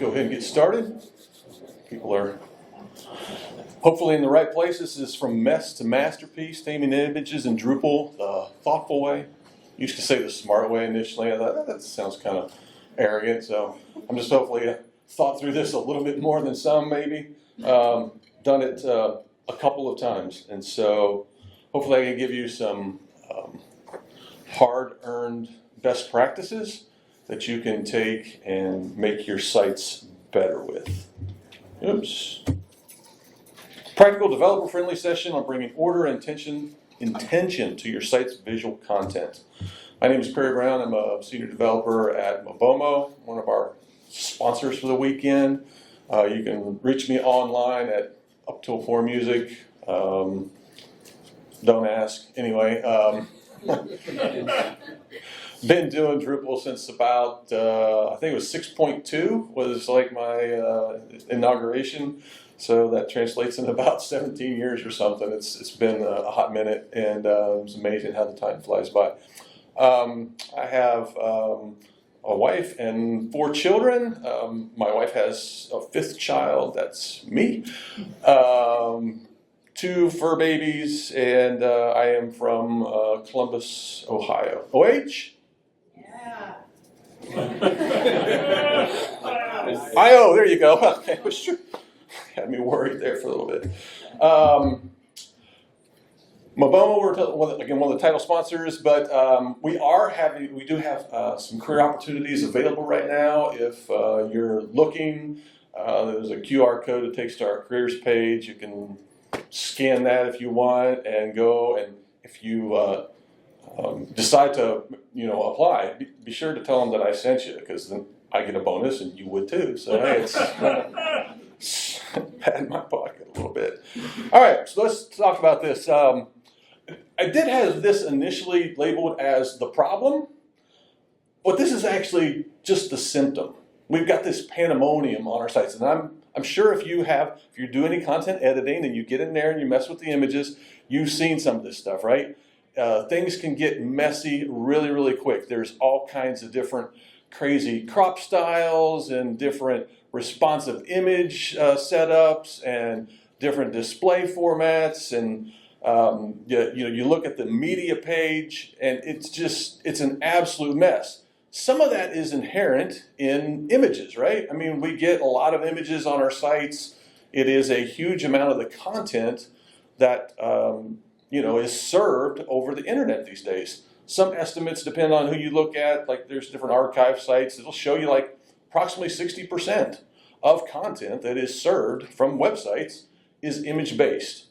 go ahead and get started. People are hopefully in the right place. This is from mess to masterpiece, taming images in Drupal the thoughtful way. Used to say the smart way initially. I thought that sounds kind of arrogant, so I'm just hopefully thought through this a little bit more than some maybe. Done it a couple of times, and so hopefully I can give you some hard-earned best practices that you can take and make your sites better with. Oops. Practical developer-friendly session on bringing order and intention to your site's visual content. My name is Perry Brown. I'm a senior developer at Mobomo, one of our sponsors for the weekend. You can reach me online at Up Till 4 Music. Don't ask. Anyway. Been doing Drupal since about, I think it was 6.2 was like my inauguration. So that translates in about 17 years or something. It's been a hot minute, and it's amazing how the time flies by. I have a wife and 4 children. My wife has a 5th child, that's me. 2 fur babies, and I am from Columbus, Ohio. OH? Yeah. IO, there you go. Okay, had me worried there for a little bit. Mobomo, we're again one of the title sponsors, but we do have some career opportunities available right now. If you're looking, there's a QR code that takes to our careers page. You can scan that if you want and go, and if you decide to apply, be sure to tell them that I sent you, because then I get a bonus and you would too. So hey, it's pat in my pocket a little bit. All right, so let's talk about this. I did have this initially labeled as the problem, but this is actually just the symptom. We've got this pandemonium on our sites, and I'm sure if you do any content editing and you get in there and you mess with the images, you've seen some of this stuff, right? Things can get messy really, really quick. There's all kinds of different crazy crop styles and different responsive image setups and different display formats, and you look at the media page and it's an absolute mess. Some of that is inherent in images, right? I mean, we get a lot of images on our sites. It is a huge amount of the content that is served over the internet these days. Some estimates depend on who you look at. Like, there's different archive sites that'll show you like approximately 60% of content that is served from websites is image-based.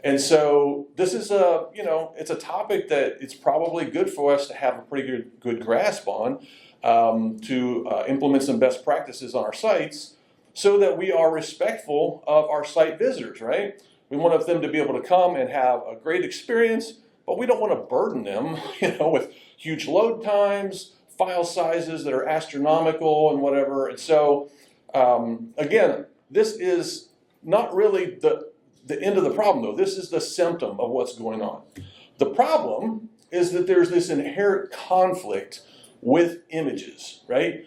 And so this is it's a topic that it's probably good for us to have a pretty good grasp on, to implement some best practices on our sites so that we are respectful of our site visitors, right? We want them to be able to come and have a great experience, but we don't want to burden them, with huge load times, file sizes that are astronomical and whatever. And so, again, this is not really the end of the problem, though. This is the symptom of what's going on. The problem is that there's this inherent conflict with images, right?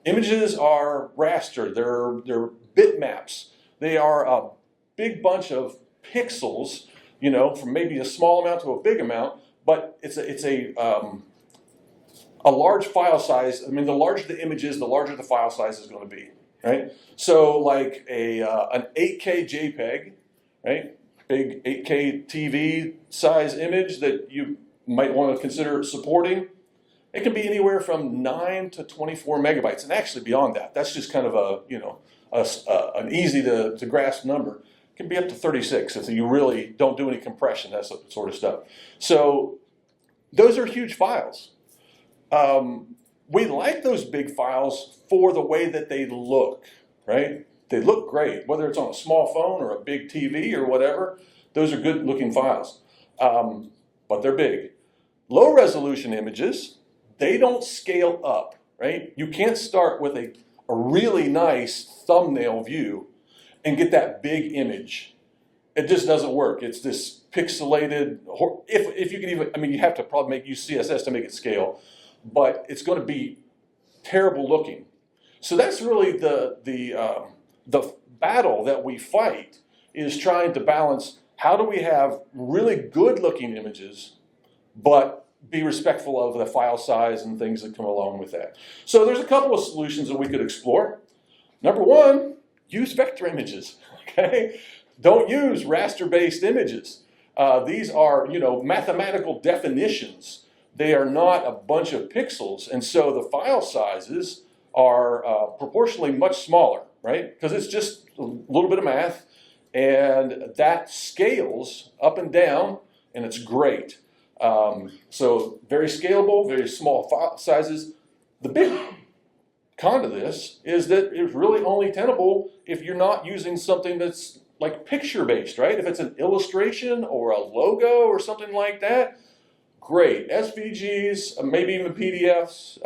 Images are raster, they're bitmaps. They are a big bunch of pixels, from maybe a small amount to a big amount, but it's a large file size. I mean, the larger the image is, the larger the file size is going to be, right? So like an 8K JPEG, right? Big 8K TV size image that you might want to consider supporting. It can be anywhere from 9 to 24 megabytes, and actually beyond that. That's just kind of an easy to grasp number. It can be up to 36 if you really don't do any compression, that sort of stuff. So those are huge files. We like those big files for the way that they look, right? They look great, whether it's on a small phone or a big TV or whatever. Those are good looking files, but they're big. Low resolution images, they don't scale up, right? You can't start with a really nice thumbnail view and get that big image. It just doesn't work. It's this pixelated, if you can even, you have to probably use CSS to make it scale, but it's going to be terrible looking. So that's really the battle that we fight, is trying to balance how do we have really good looking images, but be respectful of the file size and things that come along with that. So there's a couple of solutions that we could explore. Number one, use vector images, okay? Don't use raster-based images. These are, mathematical definitions. They are not a bunch of pixels, and so the file sizes are proportionally much smaller, right? Because it's just a little bit of math, and that scales up and down, and it's great. So very scalable, very small file sizes. The big con to this is that it's really only tenable if you're not using something that's like picture-based, right? If it's an illustration or a logo or something like that, great. SVGs, maybe even PDFs.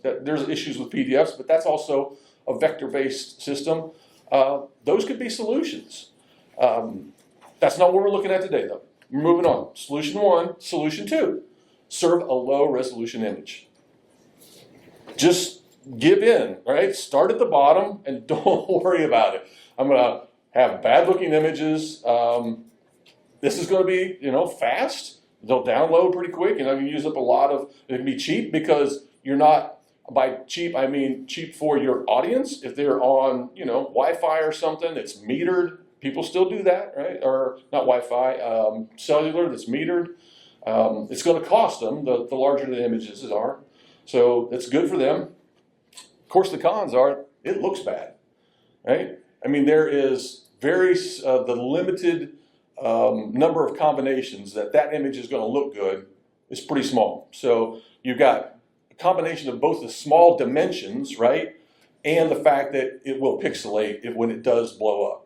There's issues with PDFs, but that's also a vector-based system. Those could be solutions. That's not what we're looking at today, though. We're moving on. Solution one, solution two, serve a low resolution image. Just give in, right? Start at the bottom and don't worry about it. I'm gonna have bad looking images. This is gonna be, fast. They'll download pretty quick. You can use up a lot of, it can be cheap because you're not, by cheap, I mean cheap for your audience. If they're on, Wi-Fi or something that's metered, people still do that, right? Or not Wi-Fi, cellular that's metered. It's going to cost them, the larger the images are. So it's good for them. Of course, the cons are, it looks bad, right? I mean, there is the limited number of combinations that image is going to look good is pretty small. So you've got a combination of both the small dimensions, right? And the fact that it will pixelate when it does blow up.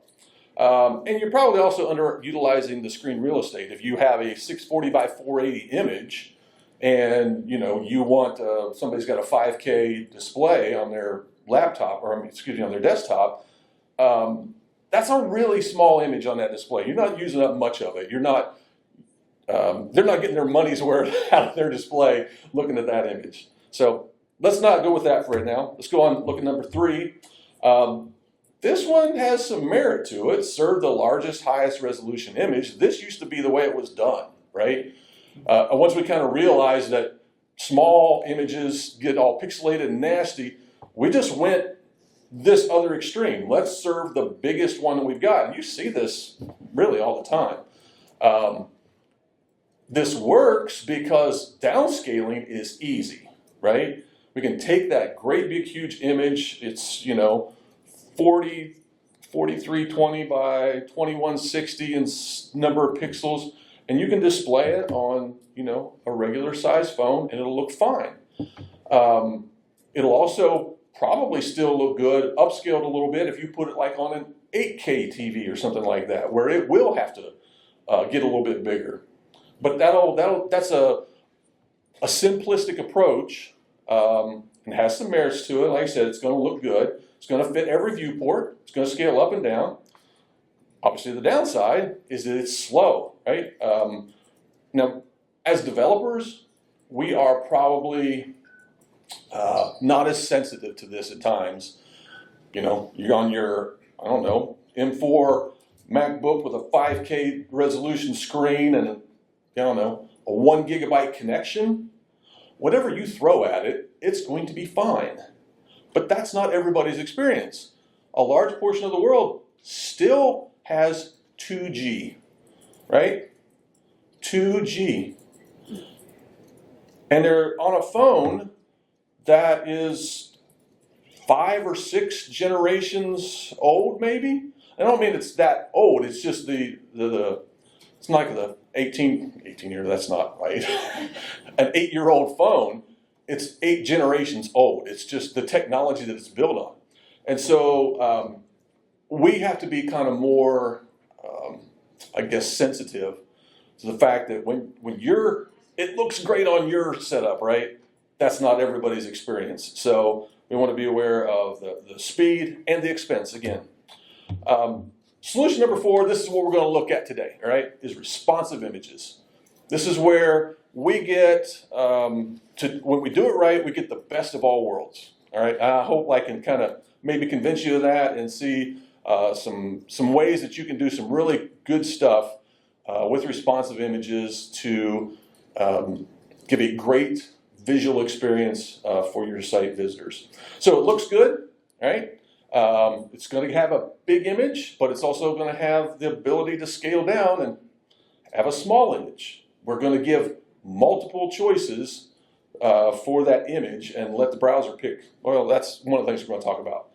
And you're probably also underutilizing the screen real estate. If you have a 640 by 480 image and you want somebody's got a 5K display on their laptop, or on their desktop, that's a really small image on that display. You're not using up much of it. They're not getting their money's worth out of their display looking at that image. So let's not go with that for right now. Let's go on, look at number three. This one has some merit to it. Serve the largest, highest resolution image. This used to be the way it was done, right? Once we kind of realized that small images get all pixelated and nasty, we just went this other extreme. Let's serve the biggest one that we've got. And you see this really all the time. This works because downscaling is easy, right? We can take that great big huge image. It's, 4320 by 2160 in number of pixels, and you can display it on, a regular size phone and it'll look fine. It'll also probably still look good, upscaled a little bit if you put it like on an 8K TV or something like that, where it will have to get a little bit bigger. But that's a simplistic approach and has some merits to it. Like I said, it's going to look good. It's going to fit every viewport. It's going to scale up and down. Obviously, the downside is that it's slow, right? Now, as developers, we are probably not as sensitive to this at times. You're on your, M4 MacBook with a 5K resolution screen and, a 1 gigabyte connection. Whatever you throw at it, it's going to be fine. But that's not everybody's experience. A large portion of the world still has 2G, right? 2G. And they're on a phone that is 5 or 6 generations old, maybe. I don't mean it's that old. It's just it's like the 18-year, that's not right. An 8-year-old phone. It's 8 generations old. It's just the technology that it's built on. And so we have to be kind of more, sensitive to the fact that when it looks great on your setup, right? That's not everybody's experience. So we want to be aware of the speed and the expense again. Solution number 4, this is what we're going to look at today, all right, is responsive images. This is where we get, when we do it right, we get the best of all worlds. All right, I hope I can kind of maybe convince you of that and see some ways that you can do some really good stuff with responsive images to give a great visual experience for your site visitors. So it looks good, right? It's going to have a big image, but it's also going to have the ability to scale down and have a small image. We're going to give multiple choices for that image and let the browser pick. Well, that's one of the things we're going to talk about.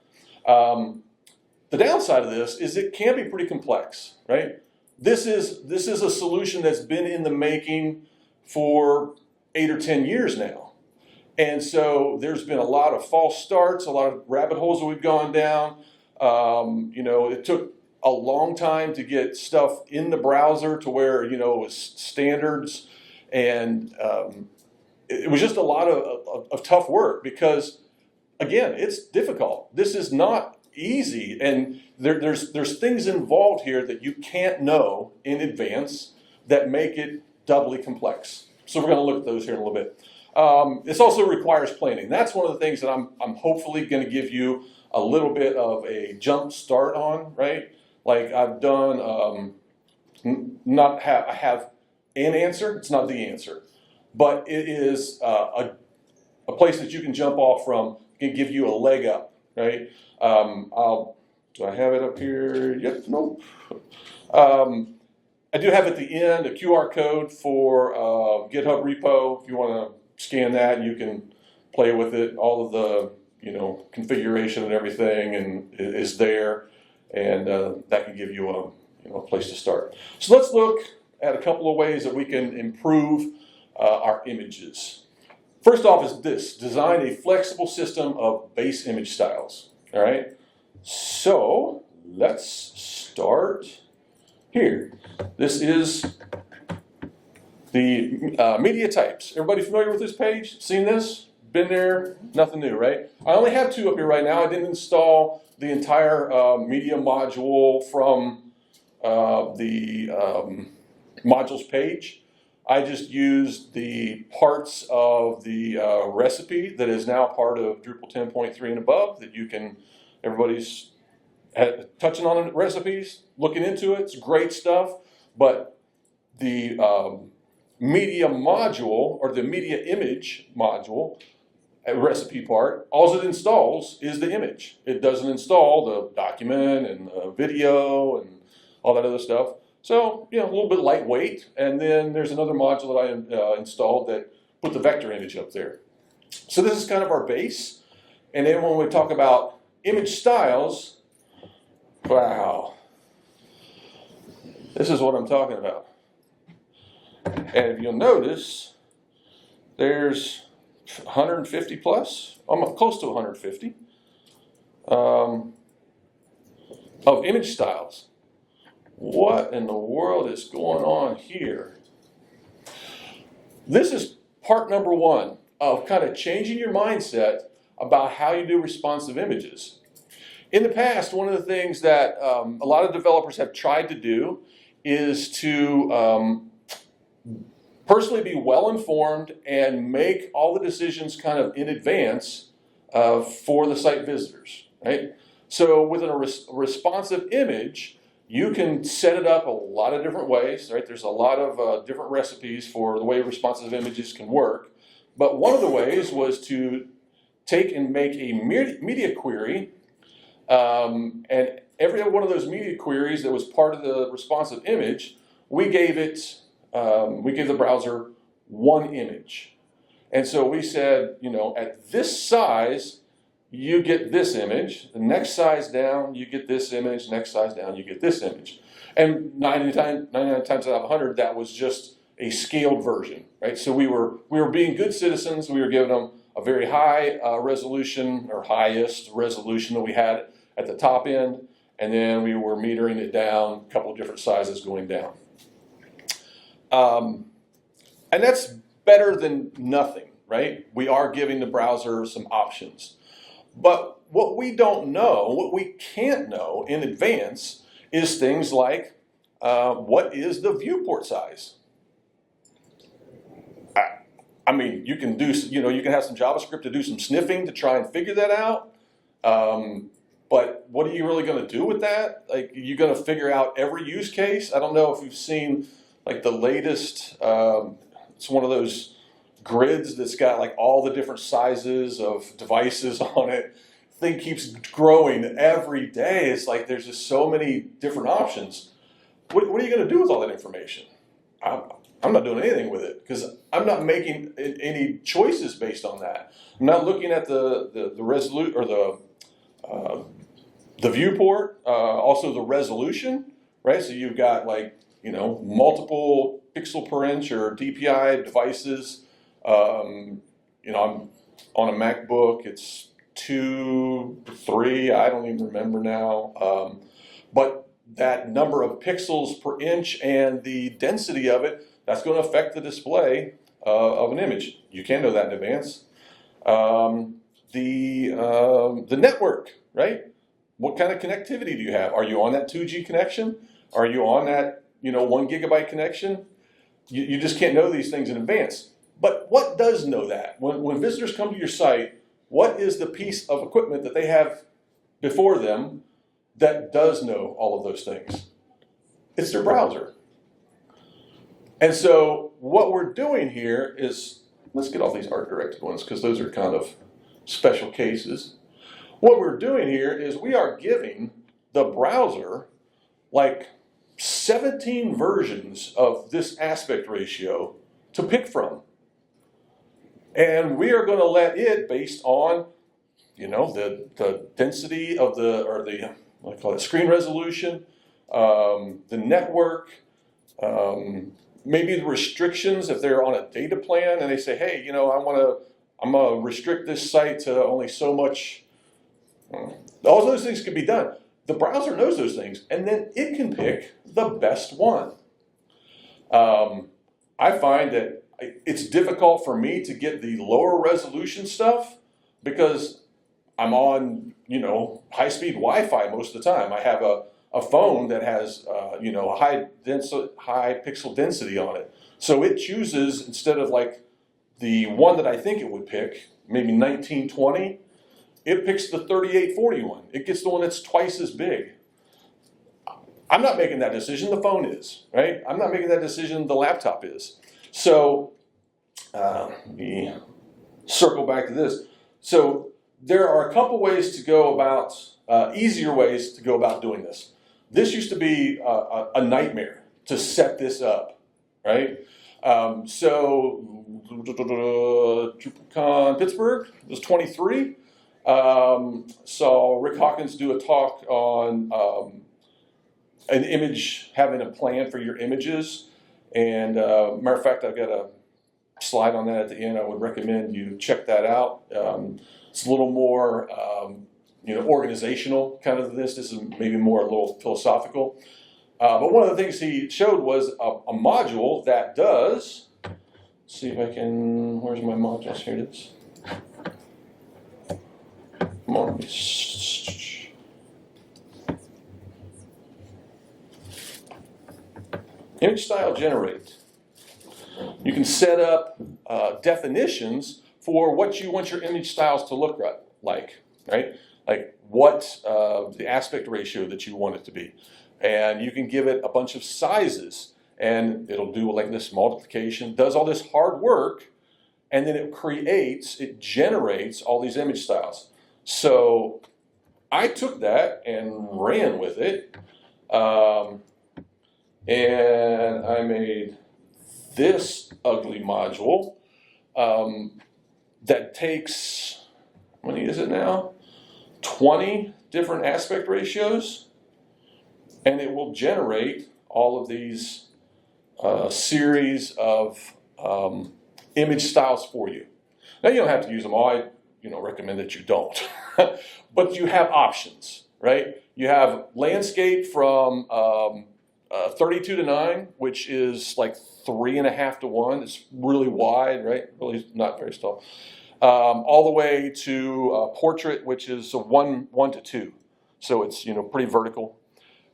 The downside of this is it can be pretty complex, right? This is a solution that's been in the making for 8 or 10 years now. And so there's been a lot of false starts, a lot of rabbit holes that we've gone down. It took a long time to get stuff in the browser to where, it was standards. And it was just a lot of tough work because, again, it's difficult. This is not easy. And there's things involved here that you can't know in advance that make it doubly complex. So we're going to look at those here in a little bit. This also requires planning. That's one of the things that I'm hopefully going to give you a little bit of a jump start on, right? Like I've done, I have an answer. It's not the answer, but it is a place that you can jump off from, can give you a leg up, right? Do I have it up here? Yep, nope. I do have at the end a QR code for GitHub repo. If you want to scan that, you can play with it. All of the configuration and everything is there, and that can give you a place to start. So let's look at a couple of ways that we can improve our images. First off is this: design a flexible system of base image styles. All right. So let's start here. This is the media types. Everybody familiar with this page? Seen this? Been there? Nothing new, right? I only have 2 up here right now. I didn't install the entire media module from the modules page. I just used the parts of the recipe that is now part of Drupal 10.3 and above that everybody's touching on the recipes, looking into it. It's great stuff. But the media module or the media image module, recipe part, all it installs is the image. It doesn't install the document and the video and all that other stuff. So, a little bit lightweight. And then there's another module that I installed that put the vector image up there. So this is kind of our base. And then when we talk about image styles, wow, this is what I'm talking about. And if you'll notice, there's 150 plus, almost close to 150 of image styles. What in the world is going on here? This is part number 1 of kind of changing your mindset about how you do responsive images. In the past, one of the things that a lot of developers have tried to do is to personally be well informed and make all the decisions kind of in advance for the site visitors, right? So with a responsive image, you can set it up a lot of different ways, right? There's a lot of different recipes for the way responsive images can work. But one of the ways was to take and make a media query, and every one of those media queries that was part of the responsive image, we gave the browser 1 image. And so we said, at this size, you get this image. The next size down, you get this image. Next size down, you get this image. And 99 times out of 100, that was just a scaled version, right? So we were being good citizens. We were giving them a very high resolution, or highest resolution that we had at the top end, and then we were metering it down, a couple of different sizes going down. And that's better than nothing, right? We are giving the browser some options. But what we don't know, what we can't know in advance, is things like what is the viewport size? I mean, you can do, you can have some JavaScript to do some sniffing to try and figure that out. But what are you really going to do with that? Like, you're going to figure out every use case? I don't know if you've seen like the latest, it's one of those grids that's got like all the different sizes of devices on it. Thing keeps growing every day. It's like there's just so many different options. What are you going to do with all that information? I'm not doing anything with it because I'm not making any choices based on that. I'm not looking at the resolute or the viewport, also the resolution, right? So you've got like, multiple pixel per inch or DPI devices. I'm on a MacBook. It's 2, 3. I don't even remember now. But that number of pixels per inch and the density of it, that's going to affect the display of an image. You can't know that in advance. The network, right? What kind of connectivity do you have? Are you on that 2G connection? Are you on that 1 gigabyte connection? You just can't know these things in advance. But what does know that? When visitors come to your site, what is the piece of equipment that they have before them that does know all of those things? It's their browser. And so what we're doing here is, let's get off these art-directed ones because those are kind of special cases. What we're doing here is we are giving the browser like 17 versions of this aspect ratio to pick from. And we are going to let it, based on, the density of I call it screen resolution, the network, maybe the restrictions if they're on a data plan and they say, hey, I'm going to restrict this site to only so much. All those things can be done. The browser knows those things, and then it can pick the best one. I find that it's difficult for me to get the lower resolution stuff because I'm on, high-speed Wi-Fi most of the time. I have a phone that has, a high pixel density on it. So it chooses, instead of like the one that I think it would pick, maybe 1920, it picks the 3841. It gets the one that's twice as big. I'm not making that decision, the phone is, right? I'm not making that decision, the laptop is. So, let me circle back to this. So there are a couple ways to go about, easier ways to go about doing this. This used to be a nightmare to set this up, right? So DrupalCon Pittsburgh was 23. Saw Rick Hawkins do a talk on an image, having a plan for your images. And matter of fact, I've got a slide on that at the end. I would recommend you check that out. It's a little more, organizational kind of this. This is maybe more a little philosophical. But one of the things he showed was a module that does, let's see if I can, where's my modules? Here it is. Come on. Image style generate. You can set up definitions for what you want your image styles to look like, right? Like what the aspect ratio that you want it to be. And you can give it a bunch of sizes and it'll do like this multiplication, does all this hard work, and then it generates all these image styles. So I took that and ran with it, and I made this ugly module that takes, how many is it now? 20 different aspect ratios, and it will generate all of these series of image styles for you. Now you don't have to use them all. I recommend that you don't. But you have options, right? You have landscape from 32 to 9, which is like 3.5 to 1. It's really wide, right? Really not very tall. All the way to portrait, which is a 1 to 2. So it's pretty vertical.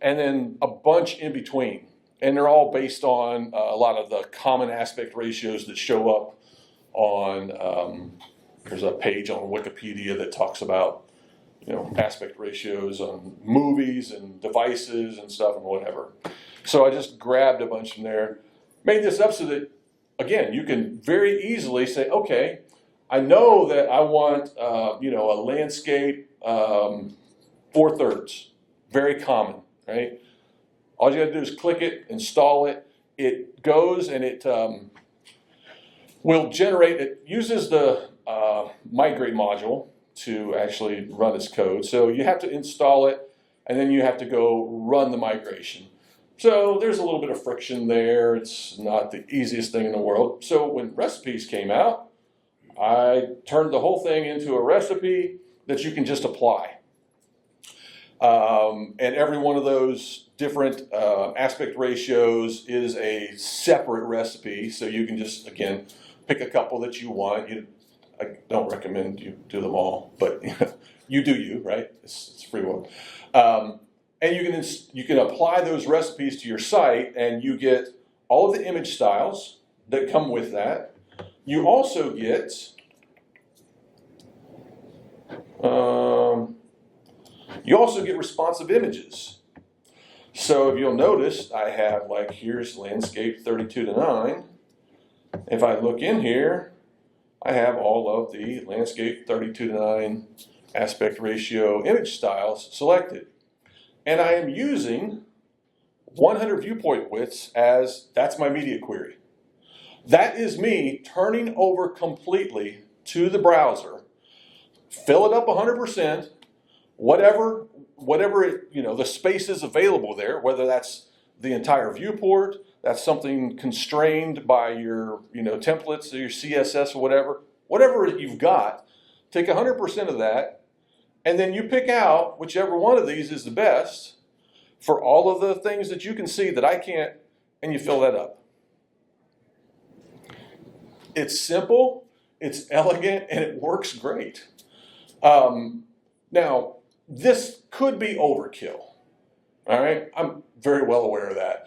And then a bunch in between. And they're all based on a lot of the common aspect ratios that show up on, there's a page on Wikipedia that talks about, aspect ratios on movies and devices and stuff and whatever. So I just grabbed a bunch from there, made this up so that, again, you can very easily say, okay, I know that I want, a landscape 4/3, very common, right? All you got to do is click it, install it. It goes and it will generate. It uses the migrate module to actually run its code. So you have to install it, and then you have to go run the migration. So there's a little bit of friction there. It's not the easiest thing in the world. So when recipes came out, I turned the whole thing into a recipe that you can just apply. And every one of those different aspect ratios is a separate recipe. So you can just, again, pick a couple that you want. I don't recommend you do them all, but you do you, right? It's free will. And you can apply those recipes to your site, and you get all of the image styles that come with that. You also get responsive images. So if you'll notice, I have here's landscape 32:9. If I look in here, I have all of the landscape 32:9 aspect ratio image styles selected. And I am using 100 viewport widths as that's my media query. That is me turning over completely to the browser, fill it up 100%, whatever the space is available there, whether that's the entire viewport, that's something constrained by your templates or your CSS or whatever you've got, take 100% of that, and then you pick out whichever one of these is the best for all of the things that you can see that I can't, and you fill that up. It's simple, it's elegant, and it works great. Now, this could be overkill, all right? I'm very well aware of that.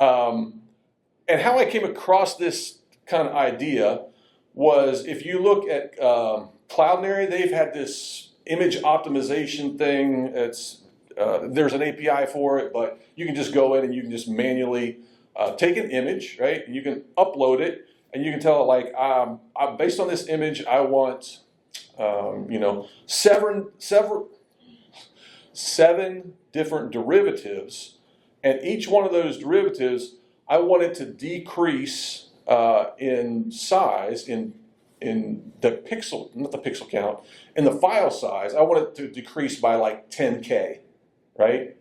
And how I came across this kind of idea was, if you look at Cloudinary, they've had this image optimization thing. There's an API for it, but you can just go in and you can just manually take an image, right? And you can upload it, and you can tell it based on this image, I want seven different derivatives, and each one of those derivatives, I want it to decrease in size, in the pixel, not the pixel count, in the file size. I want it to decrease by 10K, right?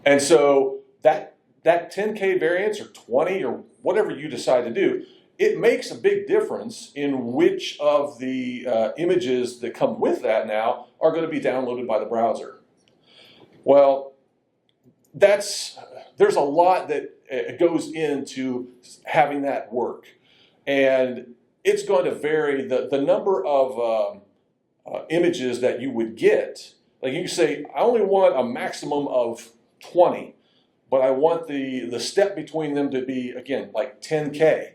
And so that 10K variance, or 20, or whatever you decide to do, it makes a big difference in which of the images that come with that now are going to be downloaded by the browser. Well, there's a lot that goes into having that work, and it's going to vary. The number of images that you would get. You can say, I only want a maximum of 20, but I want the step between them to be, again, 10K.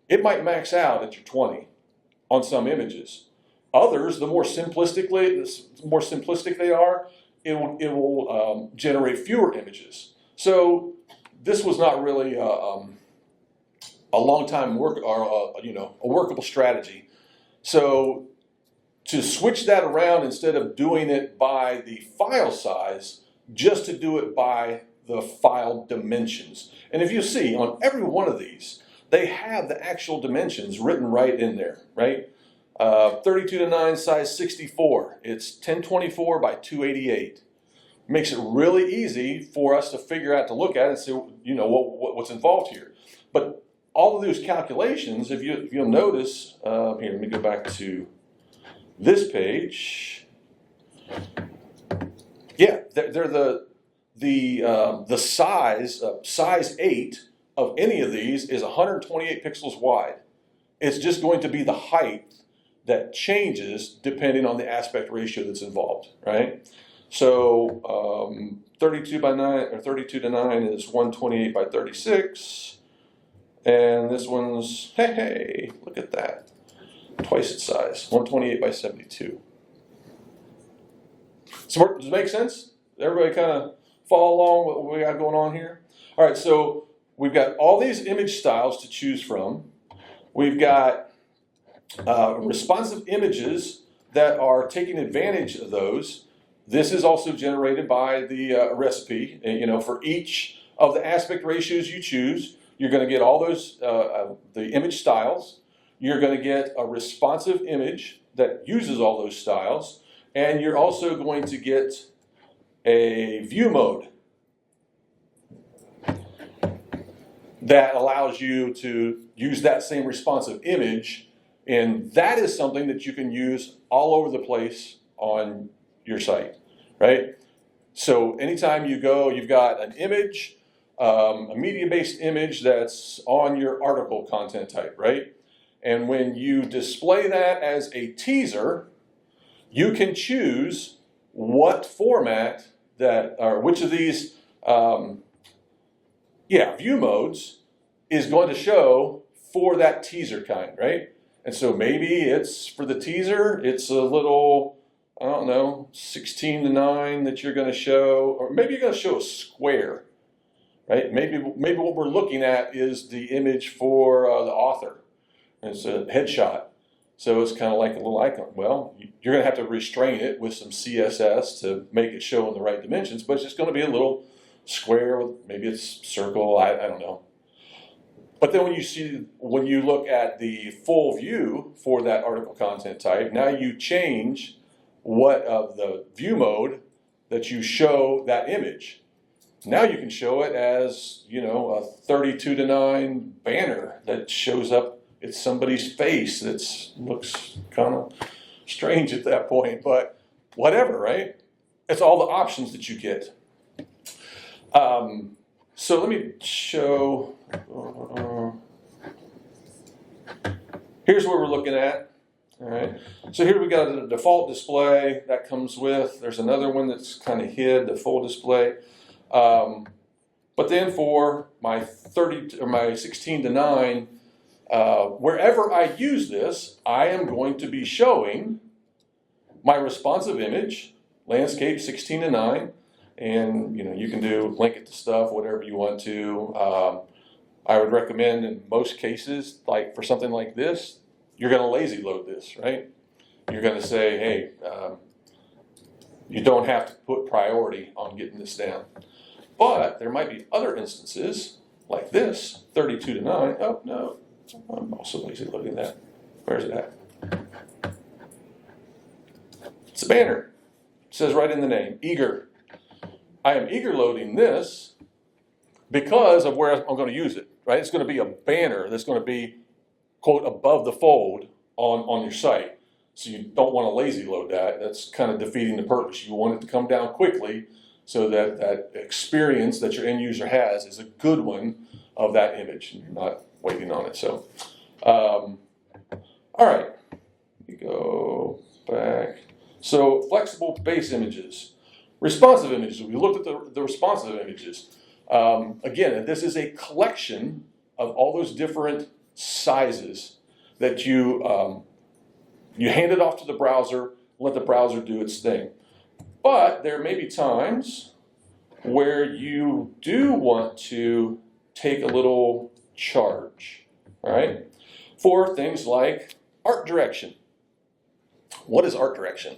It might max out at your 20 on some images. Others, the more simplistic they are, it will generate fewer images. So this was not really a long time work, or a workable strategy. So to switch that around, instead of doing it by the file size, just to do it by the file dimensions. And if you see on every one of these, they have the actual dimensions written right in there, right? 32:9 size 64. It's 1024 by 288. Makes it really easy for us to figure out, to look at it and see, what's involved here. But all of those calculations, if you'll notice, here, let me go back to this page. Yeah, they're the size 8 of any of these is 128 pixels wide. It's just going to be the height that changes depending on the aspect ratio that's involved, right? So 32 by 9 or 32:9 is 128 by 36. And this one's, hey, look at that. Twice its size, 128 by 72. So does it make sense? Everybody kind of follow along with what we got going on here? All right, so we've got all these image styles to choose from. We've got responsive images that are taking advantage of those. This is also generated by the recipe. And, you know, for each of the aspect ratios you choose, you're going to get all those, the image styles. You're going to get a responsive image that uses all those styles. And you're also going to get a view mode that allows you to use that same responsive image. And that is something that you can use all over the place on your site, right? So anytime you go, you've got an image, a media-based image that's on your article content type, right? And when you display that as a teaser, you can choose what format that, or which of these, view modes is going to show for that teaser kind, right? And so maybe it's for the teaser, it's a little, I don't know, 16:9 that you're going to show, or maybe you're going to show a square, right? Maybe what we're looking at is the image for the author. It's a headshot. So it's kind of like a little icon. Well, you're going to have to restrain it with some CSS to make it show in the right dimensions, but it's just going to be a little square with maybe it's circle, I don't know. But then when you look at the full view for that article content type, now you change what of the view mode that you show that image. Now you can show it as, you know, a 32:9 banner that shows up. It's somebody's face that looks kind of strange at that point, but whatever, right? It's all the options that you get. So let me show, here's what we're looking at, all right? So here we got the default display that comes with, there's another one that's kind of hid, the full display. But then for my 16:9, wherever I use this, I am going to be showing my responsive image, landscape 16:9, and you know you can link it to stuff, whatever you want to. I would recommend in most cases, like for something like this, you're going to lazy load this, right? You're going to say, hey, you don't have to put priority on getting this down. But there might be other instances like this, 32:9. Oh no. I'm also lazy loading that. Where's it at? It's a banner. It says right in the name, eager. I am eager loading this because of where I'm going to use it, right? It's going to be a banner that's going to be, quote, above the fold on your site. So you don't want to lazy load that. That's kind of defeating the purpose. You want it to come down quickly so that that experience that your end user has is a good one of that image. And you're not waiting on it. So, all right, we go back. So flexible base images, responsive images. We looked at the responsive images. Again, this is a collection of all those different sizes that you hand it off to the browser, let the browser do its thing. But there may be times where you do want to take a little charge, all right, for things like art direction. What is art direction?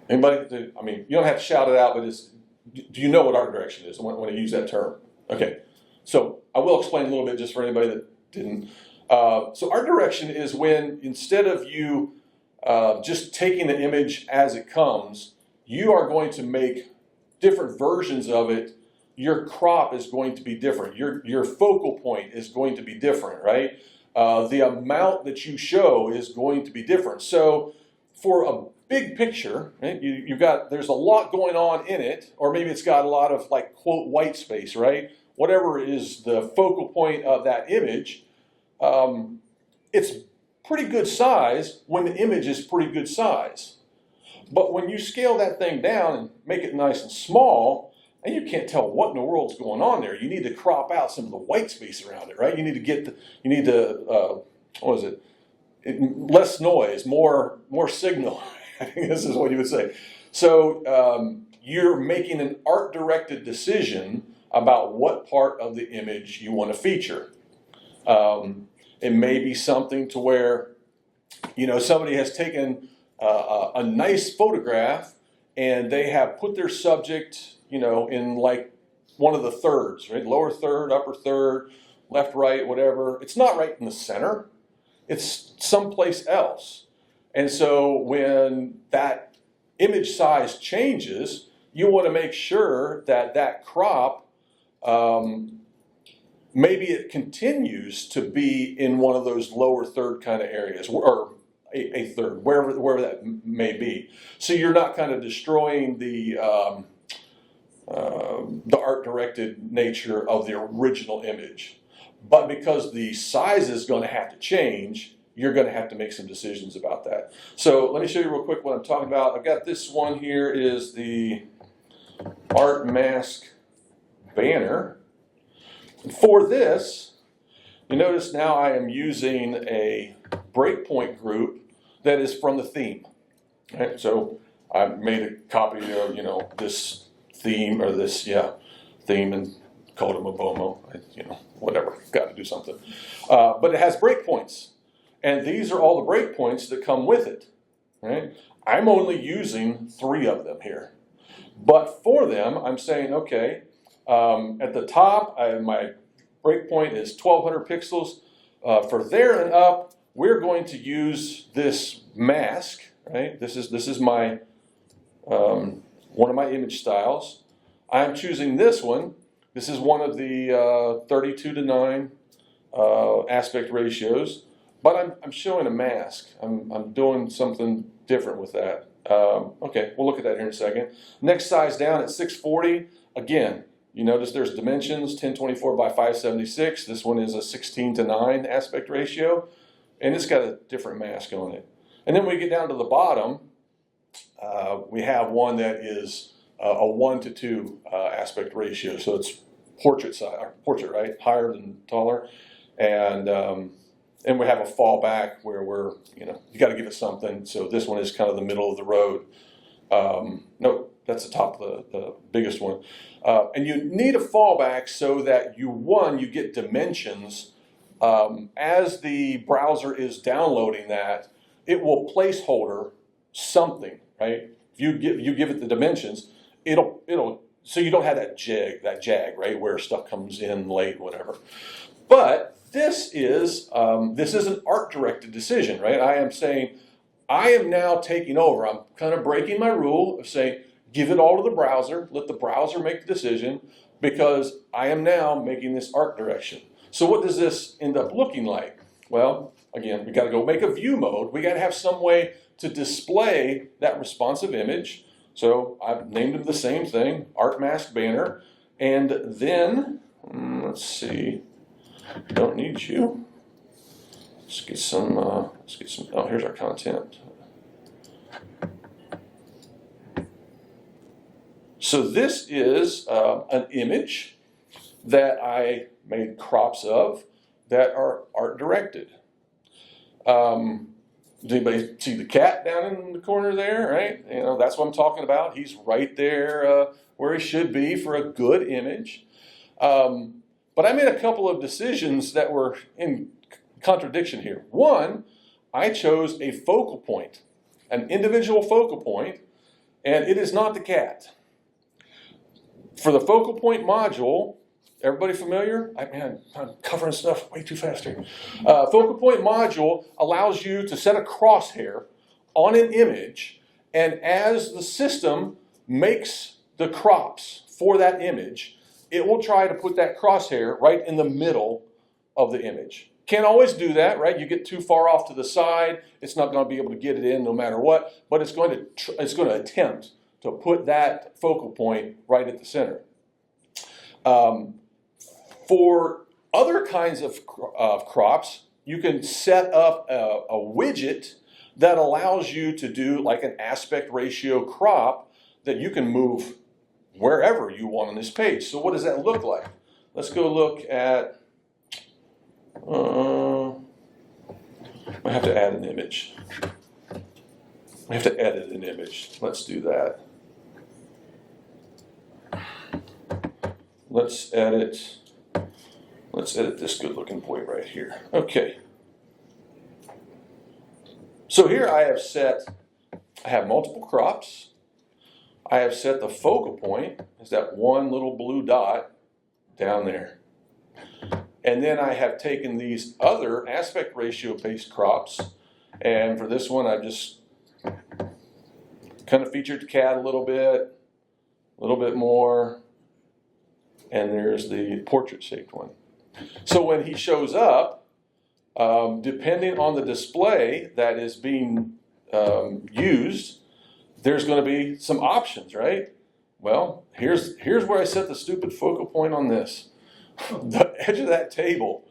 Anybody? I mean, you don't have to shout it out, but do you know what art direction is when I use that term? Okay, so I will explain a little bit just for anybody that didn't. So art direction is when instead of you just taking the image as it comes, you are going to make different versions of it. Your crop is going to be different. Your focal point is going to be different, right? The amount that you show is going to be different. So for a big picture, right, there's a lot going on in it, or maybe it's got a lot of like quote white space, right? Whatever is the focal point of that image, it's pretty good size when the image is pretty good size. But when you scale that thing down and make it nice and small, and you can't tell what in the world's going on there. You need to crop out some of the white space around it, right? You need to what is it? Less noise, more signal. I think this is what you would say. So you're making an art-directed decision about what part of the image you want to feature. It may be something to where, somebody has taken a nice photograph and they have put their subject, in like one of the thirds, right? Lower third, upper third, left, right, whatever. It's not right in the center. It's someplace else. And so when that image size changes, you want to make sure that that crop, maybe it continues to be in one of those lower third kind of areas, or a third, wherever that may be. So you're not kind of destroying the art-directed nature of the original image. But because the size is going to have to change, you're going to have to make some decisions about that. So let me show you real quick what I'm talking about. I've got this one here is the art mask banner. For this, you notice now I am using a breakpoint group that is from the theme. Right? So I made a copy of this theme or this theme and called them a BOMO. Whatever. Got to do something. But it has breakpoints, and these are all the breakpoints that come with it. Right? I'm only using 3 of them here, but for them, I'm saying okay. At the top, my breakpoint is 1200 pixels. For there and up, we're going to use this mask. Right? This is my one of my image styles. I'm choosing this one. This is one of the 32:9 aspect ratios, but I'm showing a mask. I'm doing something different with that. Okay, we'll look at that here in a second. Next size down at 640. Again, you notice there's dimensions, 1024 by 576. This one is a 16:9 aspect ratio, and it's got a different mask on it. And then we get down to the bottom, we have one that is a 1:2 aspect ratio. So it's portrait, right? Higher than taller. And we have a fallback where you got to give it something. So this one is kind of the middle of the road. No, that's the top of the biggest one. And you need a fallback so that you get dimensions. As the browser is downloading that, it will placeholder something, right? If you give it the dimensions, it'll so you don't have that jag, right, where stuff comes in late, whatever. But this is an art-directed decision, right? I am saying, I am now taking over. I'm kind of breaking my rule of saying, give it all to the browser, let the browser make the decision, because I am now making this art direction. So what does this end up looking like? Well, again, we got to go make a view mode. We got to have some way to display that responsive image. So I've named them the same thing, art mask banner. And then, let's see, don't need you. Let's get some, oh, here's our content. So this is an image that I made crops of that are art directed. Does anybody see the cat down in the corner there, right? That's what I'm talking about. He's right there where he should be for a good image. But I made a couple of decisions that were in contradiction here. One, I chose a focal point, an individual focal point, and it is not the cat. For the focal point module, everybody familiar? I'm covering stuff way too fast here. Focal point module allows you to set a crosshair on an image, and as the system makes the crops for that image, it will try to put that crosshair right in the middle of the image. Can't always do that, right? You get too far off to the side, it's not going to be able to get it in no matter what, but it's going to attempt to put that focal point right at the center. For other kinds of crops, you can set up a widget that allows you to do like an aspect ratio crop that you can move, wherever you want on this page. So what does that look like? Let's go look at, I have to add an image. I have to edit an image. Let's do that. Let's edit this good looking boy right here. Okay. So here I have multiple crops. I have set the focal point as that one little blue dot down there. And then I have taken these other aspect ratio based crops, and for this one I just kind of featured the cat a little bit more, and there's the portrait shaped one. So when he shows up, depending on the display that is being used, there's going to be some options, right? Well, here's where I set the stupid focal point on this, the edge of that table.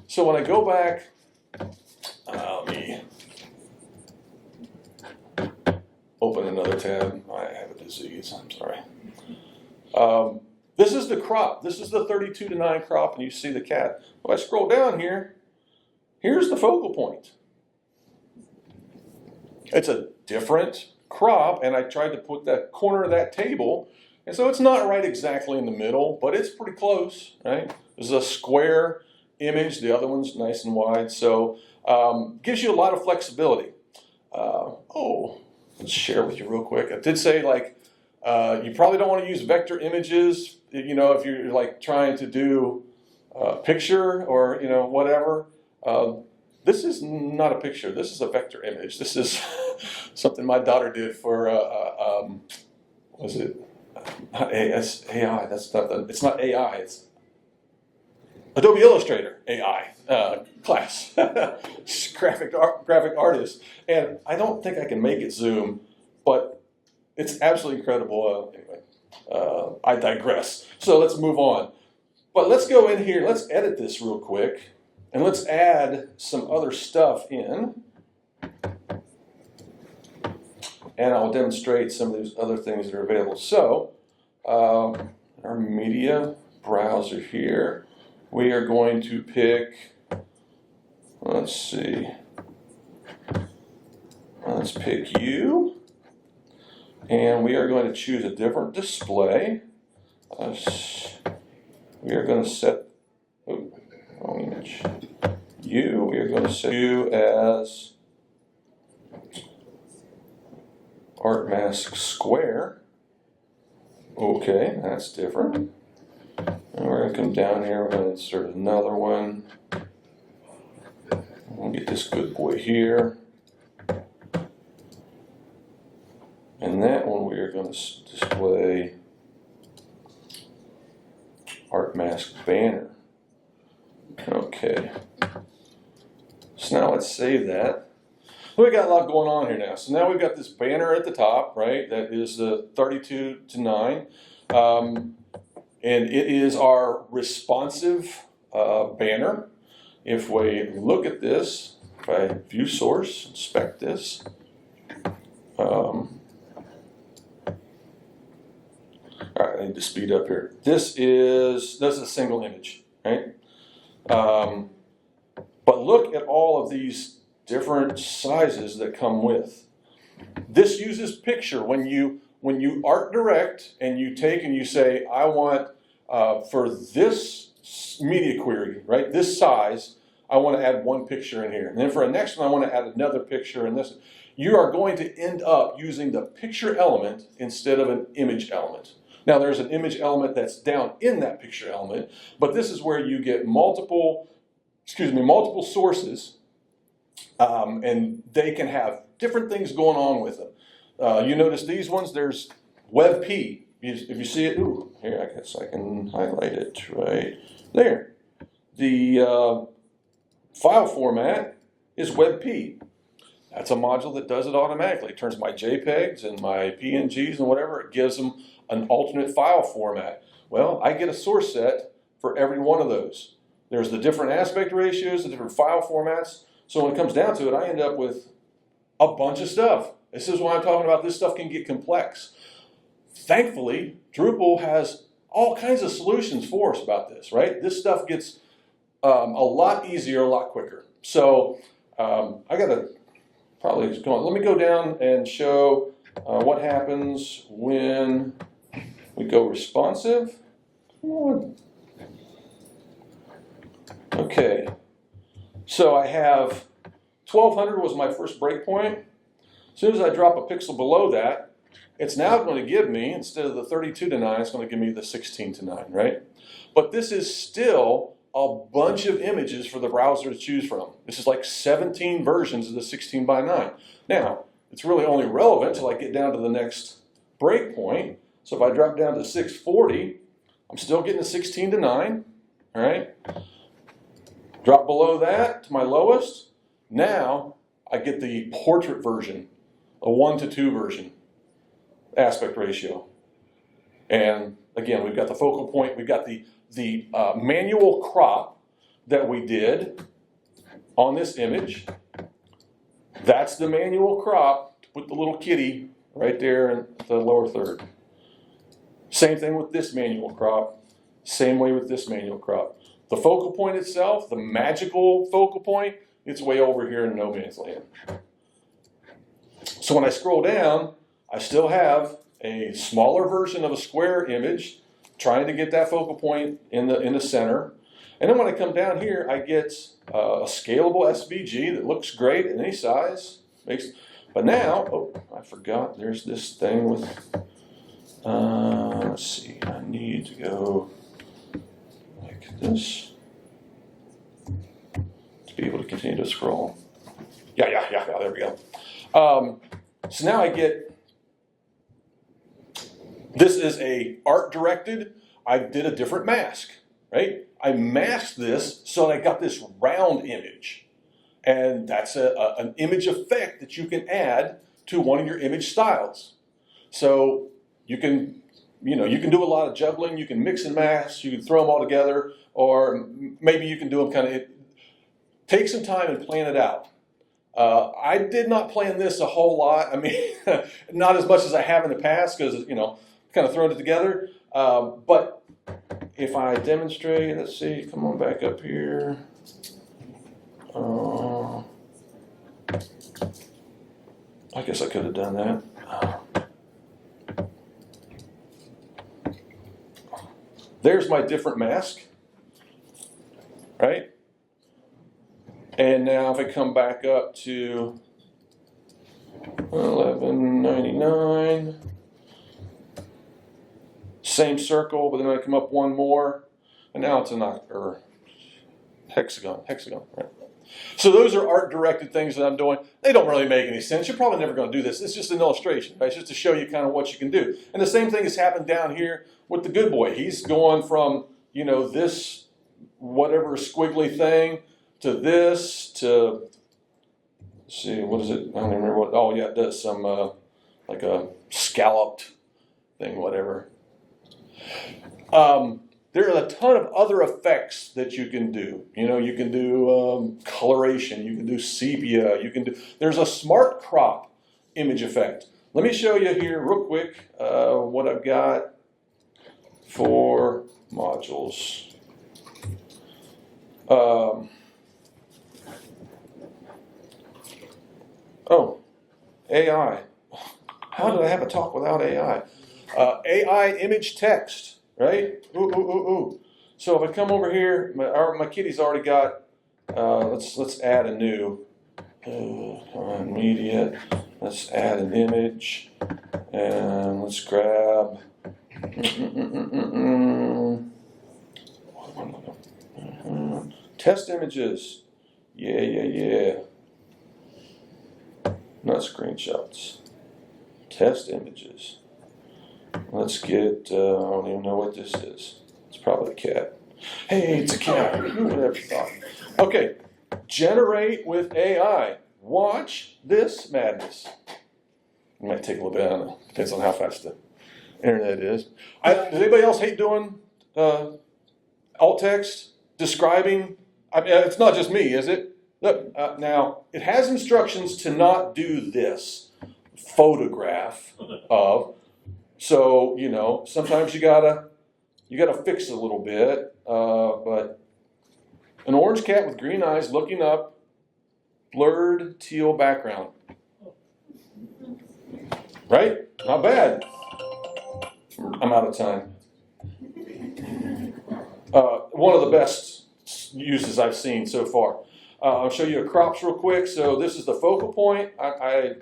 So when I go back, let me open another tab. I have a disease, I'm sorry. This is the crop. This is the 32:9 crop, and you see the cat. If I scroll down here, here's the focal point. It's a different crop, and I tried to put that corner of that table, and so it's not right exactly in the middle, but it's pretty close, right? This is a square image. The other one's nice and wide, so gives you a lot of flexibility. Let's share with you real quick. I did say, like, you probably don't want to use vector images, you know, if you're like trying to do a picture or, you know, whatever. This is not a picture. This is a vector image. This is something my daughter did for, was it? It's AI. That's not it's not AI. It's Adobe Illustrator AI class. graphic artist. And I don't think I can make it zoom, but it's absolutely incredible. Anyway, I digress. So let's move on. But let's go in here. Let's edit this real quick. And let's add some other stuff in. And I'll demonstrate some of these other things that are available. So, our media browser here, we are going to pick, let's see, let's pick you. And we are going to choose a different display. We are going to set, wrong image. We are going to set you as art mask square. Okay, that's different. And we're going to come down here, we're going to insert another one. We'll get this good boy here. And that one we are going to display art mask banner. Okay. So now let's save that. We got a lot going on here now. So now we've got this banner at the top, right? That is the 32:9. And it is our responsive banner. If we look at this, if I view source, inspect this, all right, I need to speed up here. This is a single image, right? But look at all of these different sizes that come with. This uses picture. When you art direct and you take and you say, I want for this media query, right, this size, I want to add one picture in here. And then for the next one, I want to add another picture in this. You are going to end up using the picture element instead of an image element. Now there's an image element that's down in that picture element, but this is where you get multiple sources, and they can have different things going on with them. You notice these ones, there's WebP. If you see it, ooh, here, I guess I can highlight it right there. The file format is WebP. That's a module that does it automatically. It turns my JPEGs and my PNGs and whatever, it gives them an alternate file format. Well, I get a source set for every one of those. There's the different aspect ratios, the different file formats. So when it comes down to it, I end up with a bunch of stuff. This is why I'm talking about this stuff can get complex. thankfully, Drupal has all kinds of solutions for us about this, right? This stuff gets a lot easier, a lot quicker. So I gotta probably go on. Let me go down and show what happens when we go responsive. Come on. Okay, so I have 1200 was my first breakpoint. As soon as I drop a pixel below that, it's now going to give me, instead of the 32 to 9, it's going to give me the 16 to 9, right? But this is still a bunch of images for the browser to choose from. This is like 17 versions of the 16 by 9. Now, it's really only relevant until I get down to the next breakpoint. So if I drop down to 640, I'm still getting the 16 to 9, all right? Drop below that to my lowest. Now I get the portrait version, a 1:2 version aspect ratio. And again, we've got the focal point, we've got the manual crop that we did on this image. That's the manual crop to put the little kitty right there in the lower third. Same thing with this manual crop, same way with this manual crop. The focal point itself, the magical focal point, it's way over here in no man's land. So when I scroll down, I still have a smaller version of a square image, trying to get that focal point in the center. And then when I come down here, I get a scalable SVG that looks great in any size. But now, oh, I forgot, there's this thing with, let's see, I need to go like this to be able to continue to scroll. Yeah, there we go. So now I get, this is a art directed, I did a different mask, right? I masked this so that I got this round image. And that's an image effect that you can add to one of your image styles. So you can do a lot of juggling, you can mix and match, you can throw them all together, or maybe you can do them kind of, take some time and plan it out. I did not plan this a whole lot. I mean, not as much as I have in the past because, kind of thrown it together. But if I demonstrate, let's see, come on back up here. I guess I could have done that. There's my different mask, right? And now if I come back up to 1199, same circle, but then I come up one more, and now it's a hexagon, right? So those are art-directed things that I'm doing. They don't really make any sense. You're probably never going to do this. It's just an illustration, right? It's just to show you kind of what you can do. And the same thing has happened down here with the good boy. He's going from, this whatever squiggly thing to this to, let's see, what is it? I don't even remember what, oh yeah, it does some, like a scalloped thing, whatever. There are a ton of other effects that you can do. You can do coloration, you can do sepia, there's a smart crop image effect. Let me show you here real quick what I've got for modules. Oh, AI. How did I have a talk without AI? AI image text, right? Ooh. So if I come over here, my kitty's already got, let's add a new, come on, media, let's add an image, and let's grab, test images, yeah. Not screenshots, test images. Let's get, I don't even know what this is. It's probably a cat. Hey, it's a cat. Who would have thought? Okay, generate with AI. Watch this madness. It might take a little bit, I don't know. Depends on how fast the internet is. Does anybody else hate doing alt text, describing? I mean, it's not just me, is it? Look, now, it has instructions to not do this photograph of. So, you know, sometimes you gotta fix it a little bit, but an orange cat with green eyes looking up, blurred teal background. Right? Not bad. I'm out of time. One of the best uses I've seen so far. I'll show you a crops real quick. So this is the focal point. I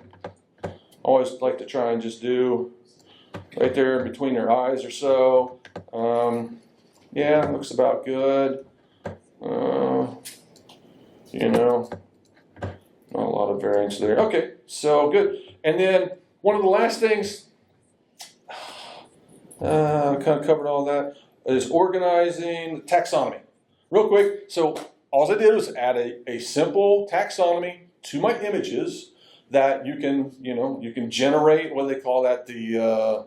always like to try and just do right there between their eyes or so. Yeah, looks about good. You know, not a lot of variance there. Okay, so good. And then one of the last things, kind of covered all that, is organizing taxonomy. Real quick, so all I did was add a simple taxonomy to my images that you can, you can generate, what do they call that, the,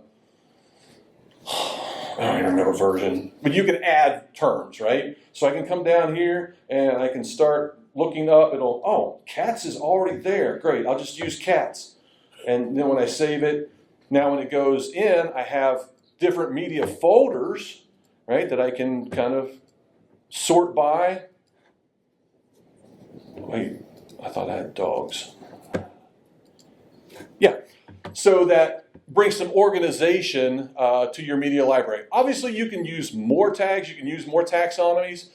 I don't even remember version, but you can add terms, right? So I can come down here and I can start looking up, oh, cats is already there, great, I'll just use cats. And then when I save it, now when it goes in, I have different media folders, right, that I can kind of sort by. Wait, I thought I had dogs. Yeah, so that brings some organization to your media library. Obviously, you can use more tags, you can use more taxonomies.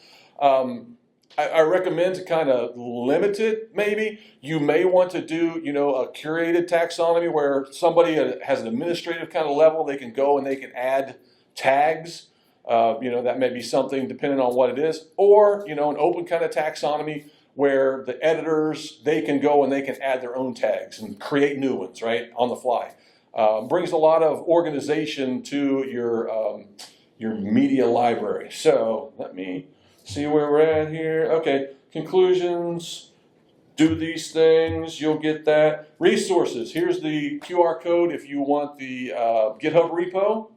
I recommend to kind of limit it, maybe. You may want to do, a curated taxonomy where somebody has an administrative kind of level, they can go and they can add tags. That may be something depending on what it is. Or, an open kind of taxonomy where the editors, they can go and they can add their own tags and create new ones, right, on the fly. Brings a lot of organization to your media library. So let me see where we're at here. Okay, conclusions, do these things, you'll get that. Resources, here's the QR code if you want the GitHub repo.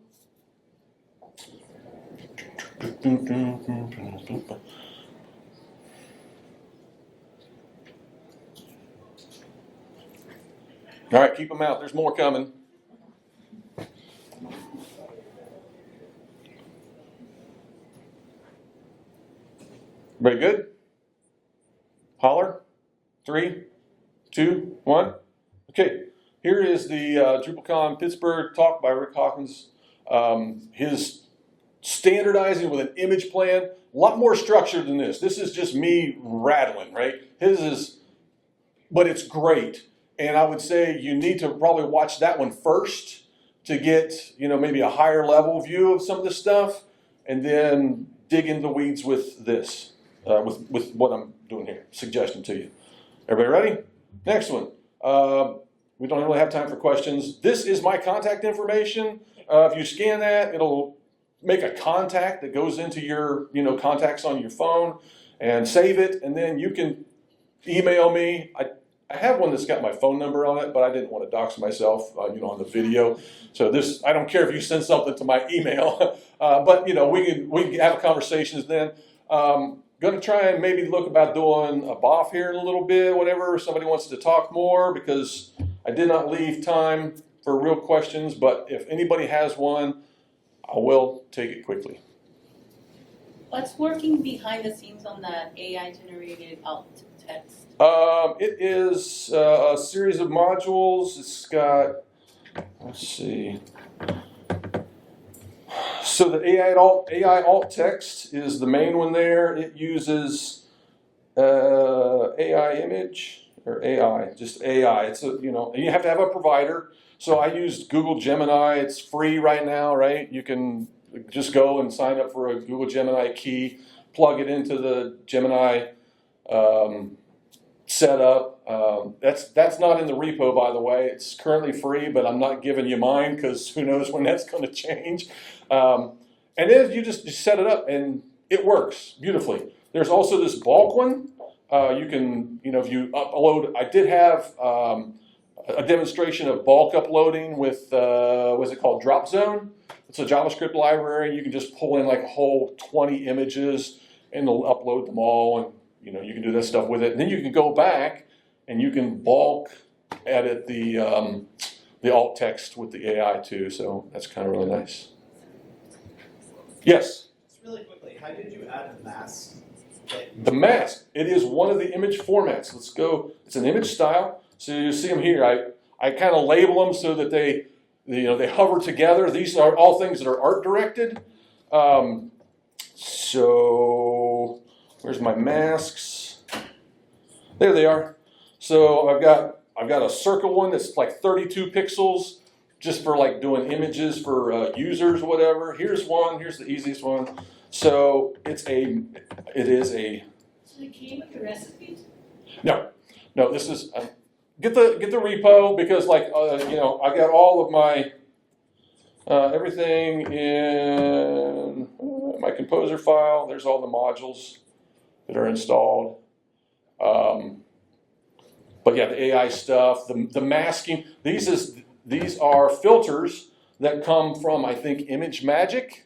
All right, keep them out, there's more coming. Very good? Holler. 3, 2, 1. Okay, here is the DrupalCon Pittsburgh talk by Rick Hawkins. His standardizing with an image plan, a lot more structured than this. This is just me rattling, right? His is, but it's great. And I would say you need to probably watch that one first to get, maybe a higher level view of some of this stuff, and then dig into the weeds with this, with what I'm doing here, suggesting to you. Everybody ready? Next one. We don't really have time for questions. This is my contact information. If you scan that, it'll make a contact that goes into your, contacts on your phone, and save it, and then you can email me. I have one that's got my phone number on it, but I didn't want to dox myself, on the video. So this, I don't care if you send something to my email, but we can have conversations then. Going to try and maybe look about doing a BOF here in a little bit, whatever. Somebody wants to talk more, because I did not leave time for real questions, but if anybody has one, I will take it quickly. What's working behind the scenes on that AI-generated alt text? It is a series of modules. It's got, let's see. So the AI alt text is the main one there. It uses AI image or AI, just AI. It's and you have to have a provider. So I used Google Gemini. It's free right now, right? You can just go and sign up for a Google Gemini key, plug it into the Gemini setup. That's not in the repo, by the way. It's currently free, but I'm not giving you mine because who knows when that's going to change. And then you just set it up and it works beautifully. There's also this bulk one. You can, if you upload, I did have a demonstration of bulk uploading with, what's it called, Drop Zone. It's a JavaScript library. You can just pull in like a whole 20 images and it'll upload them all, and you can do that stuff with it. And then you can go back and you can bulk edit the the alt text with the AI too, so that's kind of really nice. Yes? Just really quickly, how did you add the mask? The mask, it is one of the image formats. Let's go, it's an image style. So you see them here. I kind of label them so that they hover together. These are all things that are art directed. So where's my masks? There they are. So I've got a circle one that's like 32 pixels, just for like doing images for users or whatever. Here's one. Here's the easiest one. So it is a. So it came with the recipes? No, this is, get the repo, because like, I got all of my, everything in my composer file. There's all the modules that are installed. But yeah, the AI stuff, the masking, these are filters that come from, I think, ImageMagick.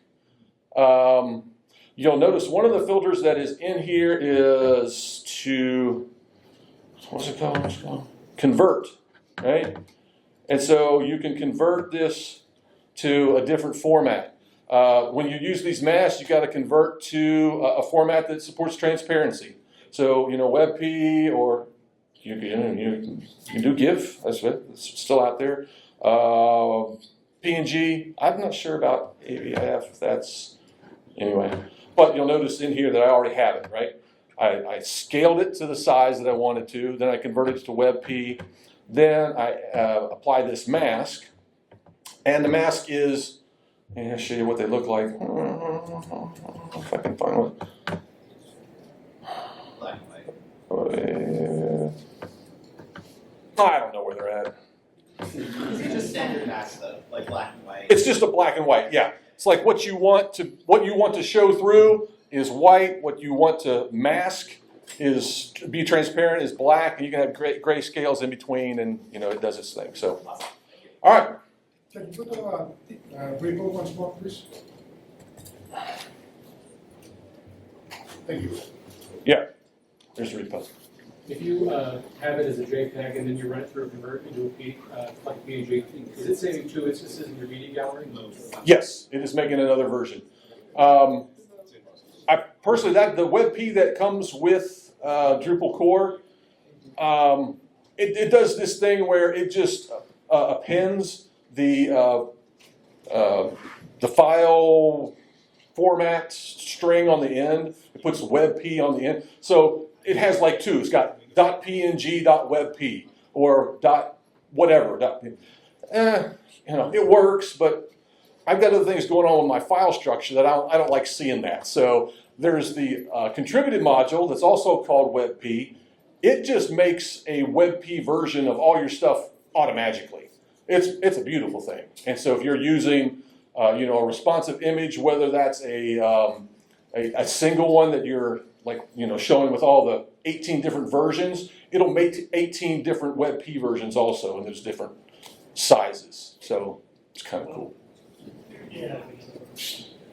You'll notice one of the filters that is in here is to, what's it called? Convert, right? And so you can convert this to a different format. When you use these masks, you got to convert to a format that supports transparency. So, WebP, or you can do GIF, that's it, it's still out there. PNG, I'm not sure about AVIF, if that's, anyway. But you'll notice in here that I already have it, right? I scaled it to the size that I wanted to, then I converted it to WebP, then I apply this mask, and the mask is, I'll show you what they look like. If I can find one. Black and white. I don't know where they're at. Is it just standard mask though, like black and white? It's just a black and white, yeah. It's like what you want to show through is white. What you want to mask is be transparent is black, and you can have gray scales in between, and it does its thing. So, all right. Can you put the repo once more, please? Thank you. Yeah, there's the repo. If you have it as a JPEG and then you run it through a convert into like a PNG, is it saving 2 instances in your media gallery? Yes, it is making another version. I personally, the WebP that comes with Drupal core, it does this thing where it just appends the file format string on the end. It puts WebP on the end. So it has like 2. It's got .png, .webp, or .whatever. It works, but I've got other things going on with my file structure that I don't like seeing that. So there's the contributed module that's also called WebP. It just makes a WebP version of all your stuff automatically. It's a beautiful thing. And so if you're using a responsive image, whether that's a single one that you're showing with all the 18 different versions, it'll make 18 different WebP versions also, and there's different sizes. So it's kind of cool.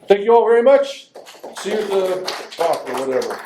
Thank you all very much. See you at the talk or whatever.